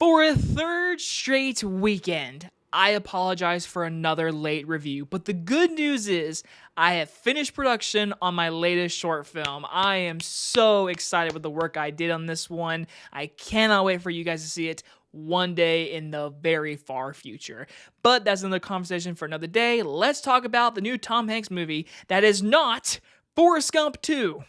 For a third straight weekend, I apologize for another late review, but the good news is I have finished production on my latest short film. I am so excited with the work I did on this one. I cannot wait for you guys to see it one day in the very far future. But that's another conversation for another day. Let's talk about the new Tom Hanks movie that is not Forrest Gump 2.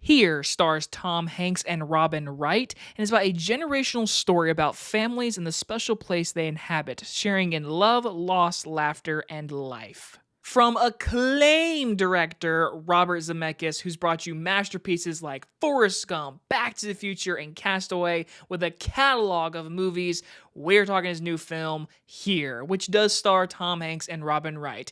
Here stars Tom Hanks and Robin Wright, and is about a generational story about families and the special place they inhabit, sharing in love, loss, laughter, and life. From acclaimed director Robert Zemeckis, who's brought you masterpieces like Forrest Gump, Back to the Future, and Castaway, with a catalog of movies, we're talking his new film, Here, which does star Tom Hanks and Robin Wright.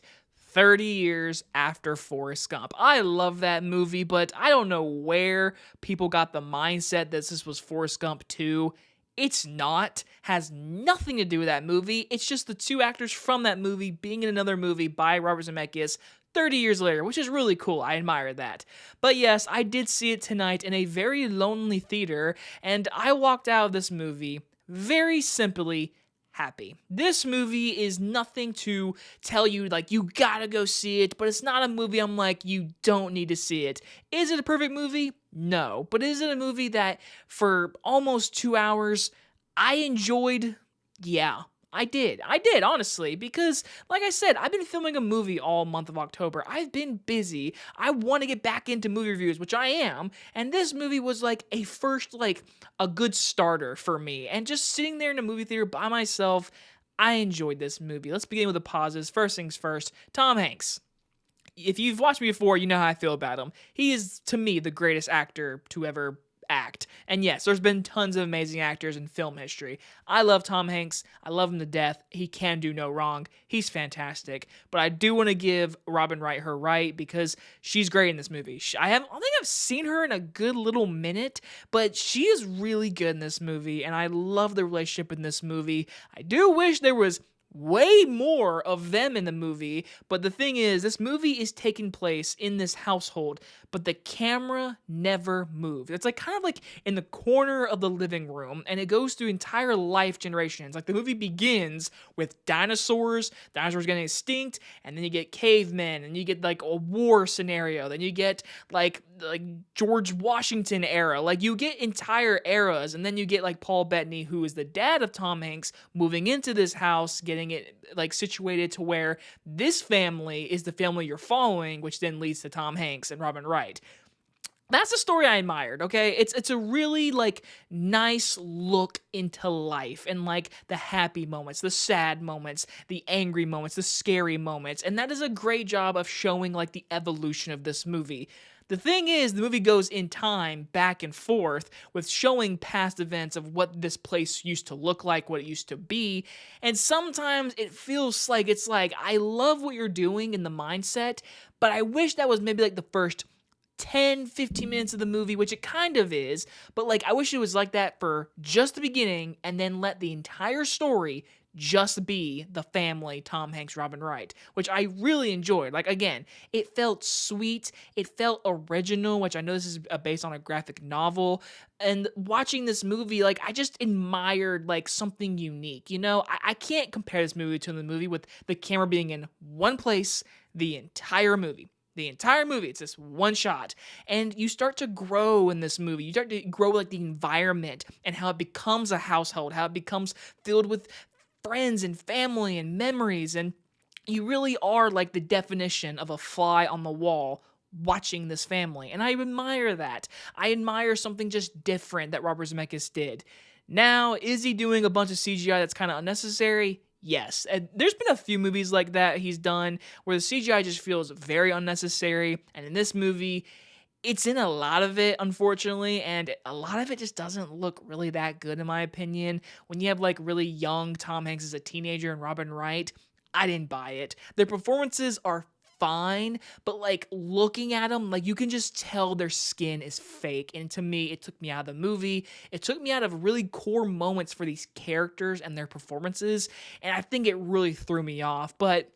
30 years after Forrest Gump. I love that movie, but I don't know where people got the mindset that this was Forrest Gump 2. It's not. Has nothing to do with that movie. It's just the two actors from that movie being in another movie by Robert Zemeckis 30 years later, which is really cool. I admire that. But yes, I did see it tonight in a very lonely theater, and I walked out of this movie very simply happy. This movie is nothing to tell you, like, you gotta go see it, but it's not a movie I'm like, you don't need to see it. Is it a perfect movie? No. But is it a movie that for almost 2 hours I enjoyed? Yeah. I did, honestly, because, like I said, I've been filming a movie all month of October. I've been busy. I want to get back into movie reviews, which I am, and this movie was, like, a good starter for me, and just sitting there in a movie theater by myself, I enjoyed this movie. Let's begin with the pauses. First things first, Tom Hanks. If you've watched me before, you know how I feel about him. He is, to me, the greatest actor to ever act. And yes, there's been tons of amazing actors in film history. I love Tom Hanks. I love him to death. He can do no wrong. He's fantastic. But I do want to give Robin Wright her right because she's great in this movie. I don't think I've seen her in a good little minute, but she is really good in this movie, and I love the relationship in this movie. I do wish there was way more of them in the movie, but the thing is, this movie is taking place in this household, but the camera never moves. It's like kind of like in the corner of the living room, and it goes through entire life generations. Like the movie begins with dinosaurs getting extinct, and then you get cavemen, and you get like a war scenario, then you get like George Washington era. Like you get entire eras, and then you get like Paul Bettany, who is the dad of Tom Hanks, moving into this house, getting it like situated to where this family is the family you're following, which then leads to Tom Hanks and Robin Wright. That's the story I admired, okay? It's a really, like, nice look into life and, like, the happy moments, the sad moments, the angry moments, the scary moments, and that is a great job of showing, like, the evolution of this movie. The thing is, the movie goes in time back and forth with showing past events of what this place used to look like, what it used to be, and sometimes it feels like it's like, I love what you're doing in the mindset, but I wish that was maybe, like, the first 10, 15 minutes of the movie, which it kind of is, but like I wish it was like that for just the beginning and then let the entire story just be the family Tom Hanks, Robin Wright, which I really enjoyed. Like again, it felt sweet, it felt original, which I know this is based on a graphic novel, and watching this movie, like I just admired like something unique, you know? I can't compare this movie to the movie with the camera being in one place the entire movie. The entire movie, it's this one shot. And you start to grow in this movie. You start to grow like the environment and how it becomes a household, how it becomes filled with friends and family and memories. And you really are like the definition of a fly on the wall watching this family. And I admire that. I admire something just different that Robert Zemeckis did. Now, is he doing a bunch of CGI that's kind of unnecessary? Yes, and there's been a few movies like that he's done where the CGI just feels very unnecessary, and in this movie, it's in a lot of it, unfortunately, and a lot of it just doesn't look really that good in my opinion. When you have like really young Tom Hanks as a teenager and Robin Wright, I didn't buy it. Their performances are fine, but like looking at them, like you can just tell their skin is fake. And to me, it took me out of the movie. It took me out of really core moments for these characters and their performances. And I think it really threw me off. But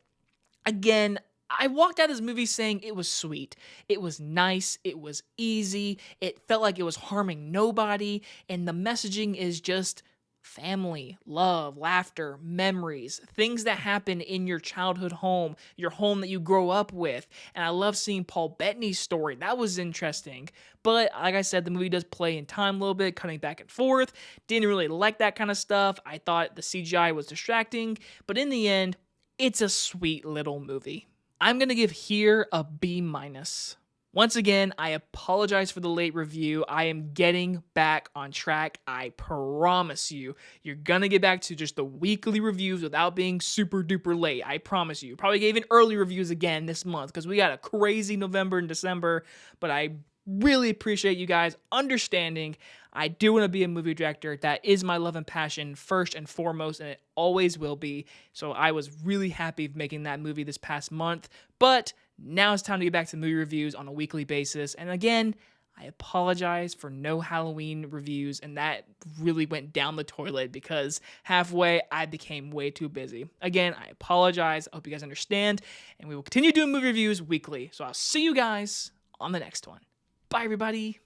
again, I walked out of this movie saying it was sweet. It was nice. It was easy. It felt like it was harming nobody. And the messaging is just family, love, laughter, memories, things that happen in your childhood home, your home that you grow up with. And I love seeing Paul Bettany's story. That was interesting. But like I said, the movie does play in time a little bit, cutting back and forth. Didn't really like that kind of stuff. I thought the CGI was distracting. But in the end, it's a sweet little movie. I'm going to give here a B minus. Once again, I apologize for the late review. I am getting back on track. I promise you, you're gonna get back to just the weekly reviews without being super duper late. I promise you. Probably gave in early reviews again this month because we got a crazy November and December, but I really appreciate you guys understanding. I do want to be a movie director. That is my love and passion first and foremost, and it always will be. So I was really happy making that movie this past month, but now it's time to get back to movie reviews on a weekly basis. And again, I apologize for no Halloween reviews, and that really went down the toilet because halfway I became way too busy. Again, I apologize. I hope you guys understand, and we will continue doing movie reviews weekly. So I'll see you guys on the next one. Bye, everybody.